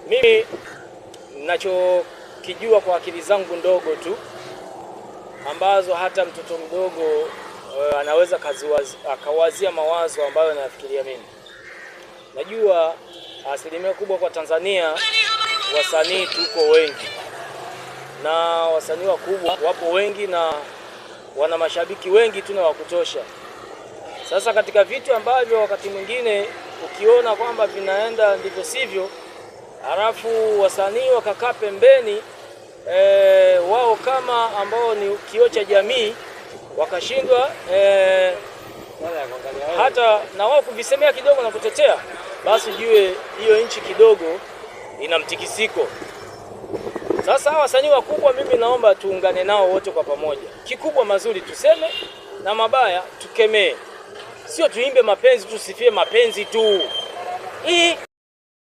Mimi ninachokijua kwa akili zangu ndogo tu ambazo hata mtoto mdogo anaweza akawazia mawazo ambayo nafikiria mimi. Najua asilimia kubwa kwa Tanzania wasanii tuko wengi na wasanii wakubwa wapo wengi na wana mashabiki wengi tu na wa kutosha. Sasa katika vitu ambavyo wakati mwingine ukiona kwamba vinaenda ndivyo sivyo, halafu wasanii wakakaa pembeni wao kama ambao ni kioo cha jamii wakashindwa hata na wao kuvisemea kidogo na kutetea, basi jue hiyo nchi kidogo ina mtikisiko. Sasa wasanii wakubwa mimi naomba tuungane nao wote kwa pamoja. Kikubwa mazuri tuseme na mabaya tukemee. Sio tuimbe mapenzi tusifie mapenzi tu. Hii